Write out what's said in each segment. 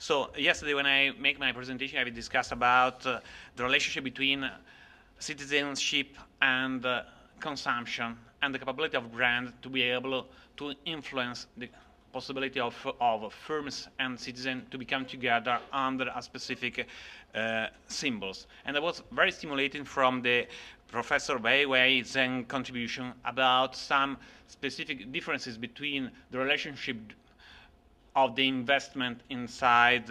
So yesterday when I make my presentation, I will discuss about the relationship between citizenship and consumption and the capability of brand to be able to influence the possibility of firms and citizens to become together under a specific symbols. And that was very stimulating from the Professor Weiwei's contribution about some specific differences between the relationship of the investment inside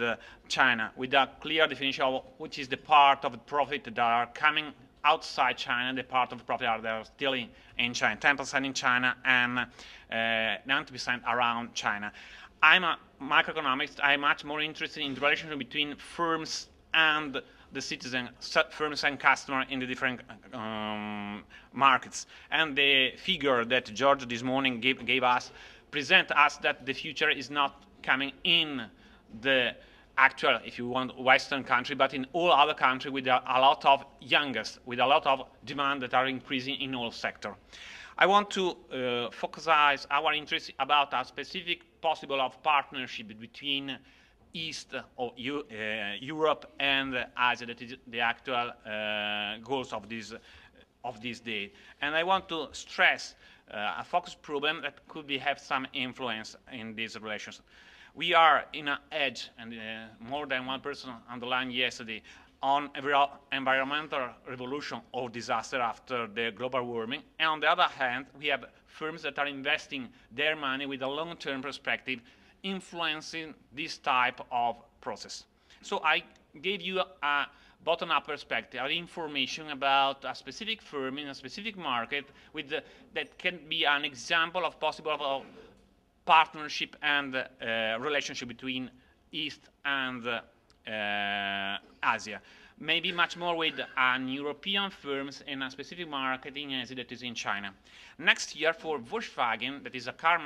China, with a clear definition of which is the part of the profit that are coming outside China, the part of the profit that are still in China, 10% in China and 90% around China. I'm a microeconomist. I'm much more interested in the relationship between firms and the citizen, firms and customer in the different markets. And the figure that George this morning gave us present us that the future is not coming in the actual, if you want, Western country, but in all other countries with a lot of youngest, with a lot of demand that are increasing in all sectors. I want to focus our interest about a specific possible of partnership between East or Europe and Asia. That is the actual goals of this day. And I want to stress a focus problem that could have some influence in these relations. We are in an edge, and more than one person underlined yesterday, on environmental revolution or disaster after the global warming. And on the other hand, we have firms that are investing their money with a long-term perspective, influencing this type of process. So I gave you a bottom-up perspective, information about a specific firm in a specific market that can be an example of possible partnership and relationship between East and Asia. Maybe much more with an European firms in a specific market in Asia that is in China. Next year for Volkswagen, that is a car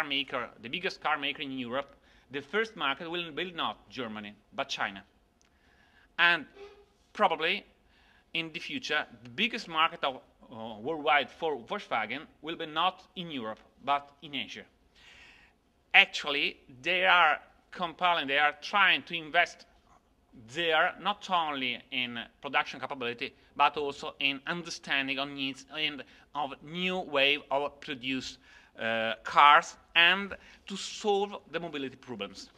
maker, the biggest car maker in Europe, the first market will not Germany, but China. And probably in the future, the biggest market of worldwide for Volkswagen will be not in Europe, but in Asia. Actually, they are compelling, they are trying to invest there not only in production capability, but also in understanding of needs and of new way of produce cars and to solve the mobility problems.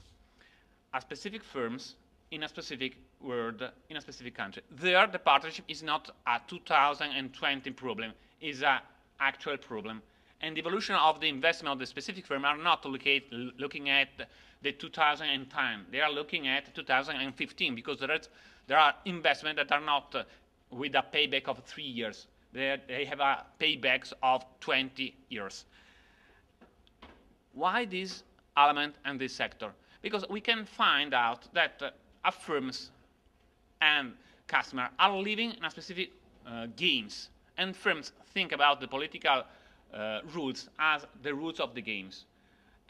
A specific firms in a specific world, in a specific country. There, the partnership is not a 2020 problem, is an actual problem. And the evolution of the investment of the specific firm are not looking at the 2010. They are looking at 2015 because there are investments that are not with a payback of 3 years. They have a paybacks of 20 years. Why this element and this sector? Because we can find out that firms and customers are living in a specific games, and firms think about the political rules as the rules of the games.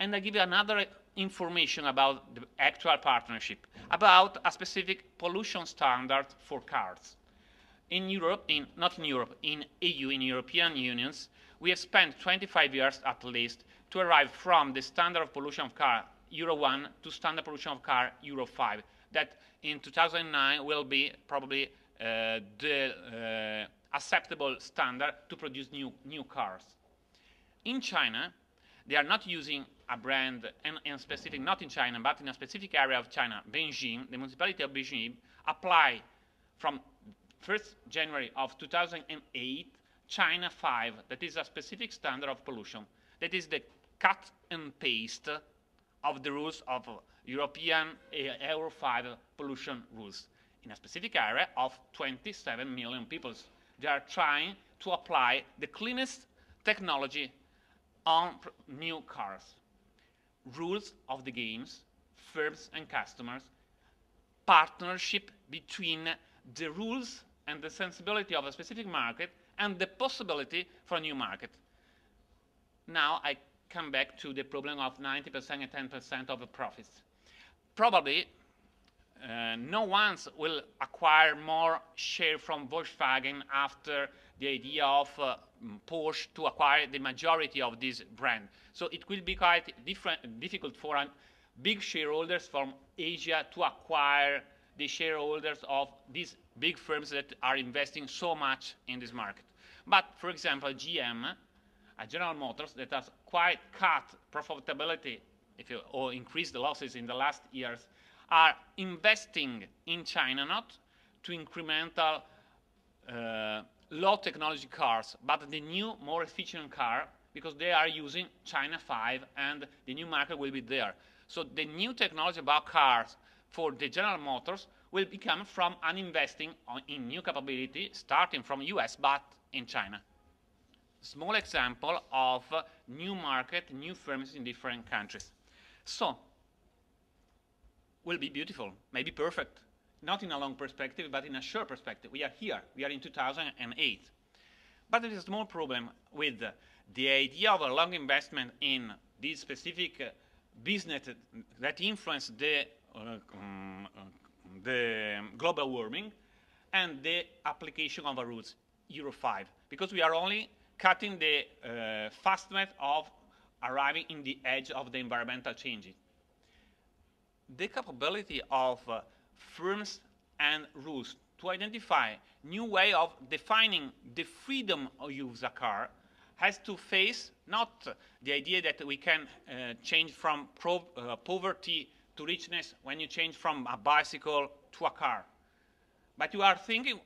And I give you another information about the actual partnership, about a specific pollution standard for cars. In Europe, not in Europe, in EU, in European unions, we have spent 25 years at least to arrive from the standard of pollution of car Euro 1 to standard pollution of car Euro 5, that in 2009 will be probably the acceptable standard to produce new cars. In China, they are not using a brand, and specific, not in China, but in a specific area of China, Beijing, the municipality of Beijing, apply from 1st January of 2008, China 5, that is a specific standard of pollution. That is the cut and paste of the rules of European Euro 5 pollution rules in a specific area of 27 million people. They are trying to apply the cleanest technology on new cars. Rules of the games, firms and customers, partnership between the rules and the sensibility of a specific market and the possibility for a new market. Now I come back to the problem of 90% and 10% of the profits. Probably no one will acquire more share from Volkswagen after the idea of Porsche to acquire the majority of this brand. So it will be quite difficult for big shareholders from Asia to acquire the shareholders of these big firms that are investing so much in this market. But, for example, GM, General Motors, that has quite cut profitability or increased the losses in the last years, are investing in China not to incremental low technology cars, but the new, more efficient car, because they are using China 5 and the new market will be there. So the new technology about cars for the General Motors will become from an investing in new capability, starting from US, but in China. Small example of new market, new firms in different countries. So, will be beautiful, maybe perfect. Not in a long perspective, but in a short perspective. We are here, we are in 2008. But there is a small problem with the idea of a long investment in this specific business that influence the global warming and the application of the rules, Euro 5, because we are only cutting the fastness of arriving in the edge of the environmental changes. The capability of firms and rules to identify new way of defining the freedom of use a car has to face not the idea that we can change from poverty to richness when you change from a bicycle to a car. But you are thinking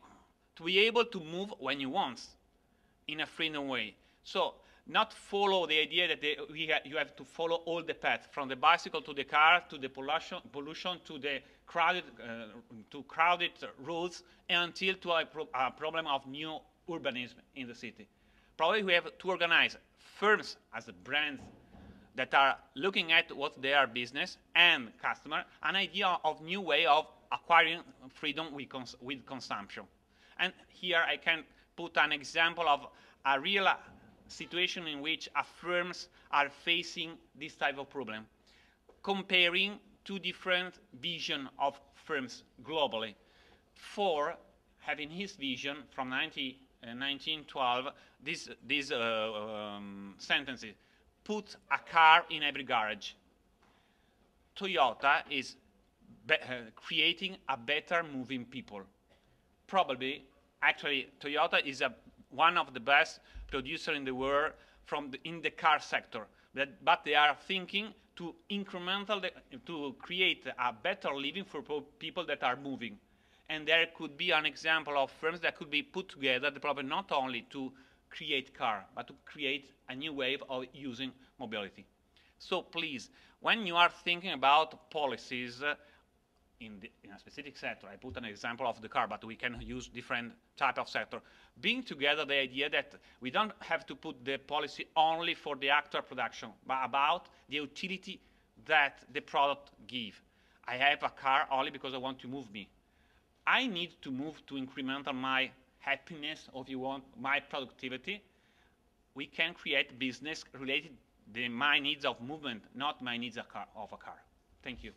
to be able to move when you want in a freedom way. So not follow the idea that you have to follow all the paths, from the bicycle to the car, to the pollution to the crowded roads, until to a problem of new urbanism in the city. Probably we have to organize firms as brands that are looking at what their business and customer, an idea of new way of acquiring freedom with consumption. And here I can put an example of a real situation in which firms are facing this type of problem, comparing two different visions of firms globally. Ford, having his vision from 1912, these sentences, put a car in every garage. Toyota is creating a better moving people. Probably, actually, Toyota is one of the best producers in the world in the car sector, but they are thinking to to create a better living for people that are moving. And there could be an example of firms that could be put together, probably not only to create car, but to create a new wave of using mobility. So please, when you are thinking about policies in a specific sector, I put an example of the car, but we can use different type of sector, bring together the idea that we don't have to put the policy only for the actual production, but about the utility that the product gives. I have a car only because I want to move me. I need to move to incremental my happiness, or if you want, my productivity. We can create business related to my needs of movement, not my needs of a car. Thank you.